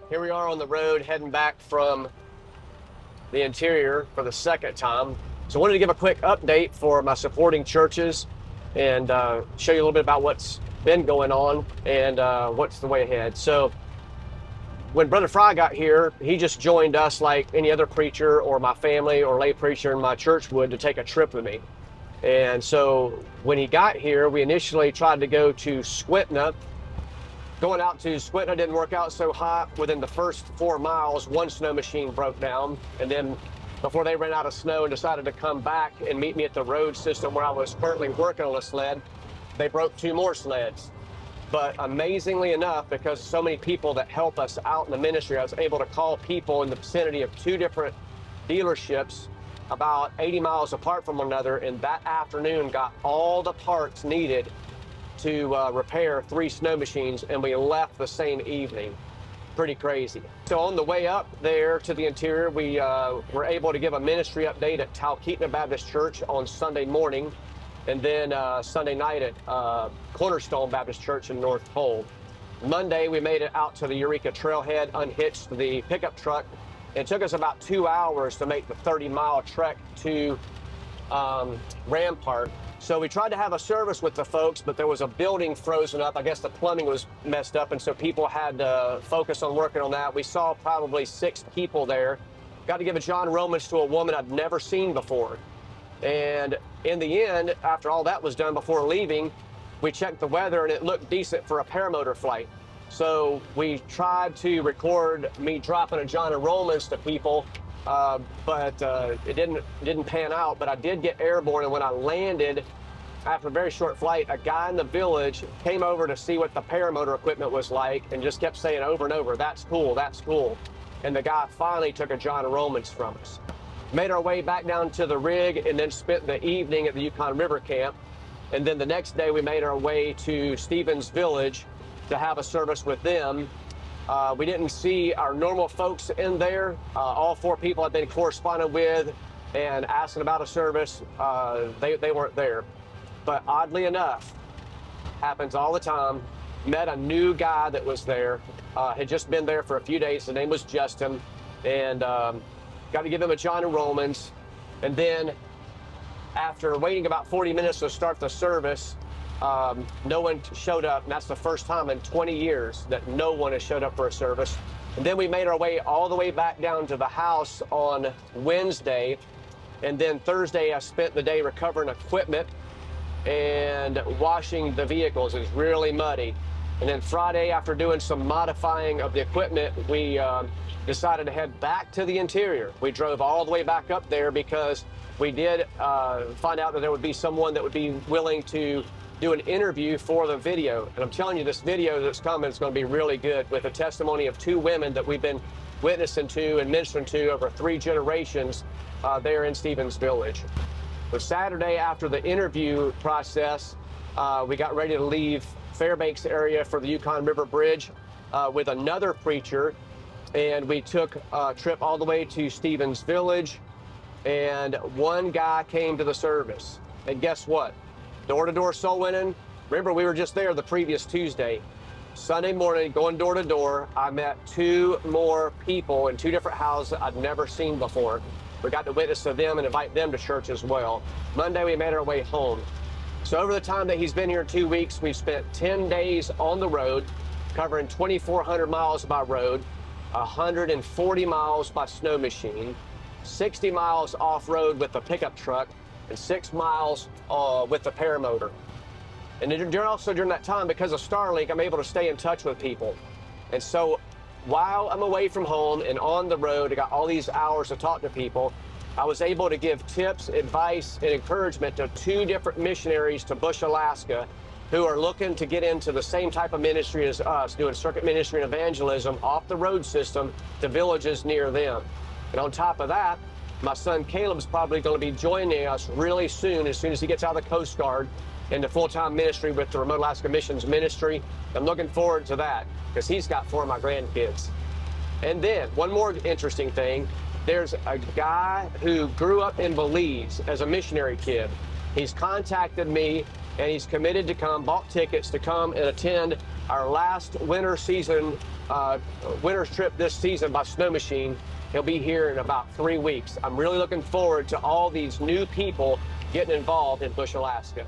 Here we are on the road heading back from the interior for the second time. So I wanted to give a quick update for my supporting churches and show you a little bit about what's been going on and what's the way ahead. So when Brother Fry got here, he just joined us like any other preacher or my family or lay preacher in my church would to take a trip with me. And so when he got here, we initially tried to go to Squitna. Going out to Squitna didn't work out so hot. Within the first 4 miles, one snow machine broke down. And then before they ran out of snow and decided to come back and meet me at the road system where I was currently working on a sled, they broke 2 more sleds. But amazingly enough, because so many people that help us out in the ministry, I was able to call people in the vicinity of 2 different dealerships about 80 miles apart from one another, and that afternoon got all the parts needed to repair 3 snow machines, and we left the same evening. Pretty crazy. So on the way up there to the interior, we were able to give a ministry update at Talkeetna Baptist Church on Sunday morning, and then Sunday night at Cornerstone Baptist Church in North Pole. Monday, we made it out to the Eureka Trailhead, unhitched the pickup truck. It took us about 2 hours to make the 30-mile trek to Rampart. So we tried to have a service with the folks, but there was a building frozen up. I guess the plumbing was messed up, and so people had to focus on working on that. We saw probably 6 people there. Got to give a John Romans to a woman I'd never seen before. And in the end, after all that was done before leaving, we checked the weather and it looked decent for a paramotor flight. So we tried to record me dropping a John Romans to people, but it didn't pan out. But I did get airborne, and when I landed, after a very short flight, a guy in the village came over to see what the paramotor equipment was like and just kept saying over and over, "That's cool, that's cool." And the guy finally took a John Romans from us. Made our way back down to the rig and then spent the evening at the Yukon River camp. And then the next day we made our way to Stevens Village to have a service with them. We didn't see our normal folks in there. All 4 people I've been corresponding with and asking about a service, they weren't there. But oddly enough, happens all the time, met a new guy that was there, had just been there for a few days. His name was Justin, and got to give him a John Romans. And then after waiting about 40 minutes to start the service, no one showed up, and that's the first time in 20 years that no one has showed up for a service. And then we made our way all the way back down to the house on Wednesday, and then Thursday I spent the day recovering equipment and washing the vehicles. It was really muddy. And then Friday, after doing some modifying of the equipment, we decided to head back to the interior. We drove all the way back up there because we did find out that there would be someone that would be willing to do an interview for the video. And I'm telling you, this video that's coming is going to be really good, with a testimony of 2 women that we've been witnessing to and ministering to over 3 generations there in Stevens Village. But Saturday, after the interview process, we got ready to leave Fairbanks area for the Yukon River Bridge with another preacher. And we took a trip all the way to Stevens Village, and one guy came to the service. And guess what? Door-to-door soul winning. Remember, we were just there the previous Tuesday. Sunday morning, going door to door, I met 2 more people in 2 different houses I'd never seen before. We got to witness to them and invite them to church as well. Monday, we made our way home. So over the time that he's been here 2 weeks, we've spent 10 days on the road, covering 2,400 miles by road, 140 miles by snow machine, 60 miles off-road with the pickup truck, and 6 miles with the paramotor. And during that time, because of Starlink, I'm able to stay in touch with people. And so while I'm away from home and on the road, I got all these hours to talk to people, I was able to give tips, advice, and encouragement to 2 different missionaries to Bush, Alaska, who are looking to get into the same type of ministry as us, doing circuit ministry and evangelism off the road system to villages near them. And on top of that, my son Caleb's probably going to be joining us really soon as he gets out of the Coast Guard into full-time ministry with the Remote Alaska Missions Ministry. I'm looking forward to that because he's got 4 of my grandkids. And then one more interesting thing, there's a guy who grew up in Belize as a missionary kid. He's contacted me and he's committed to come, bought tickets to come and attend our last winter's trip this season by Snow Machine. He'll be here in about 3 weeks. I'm really looking forward to all these new people getting involved in Bush, Alaska.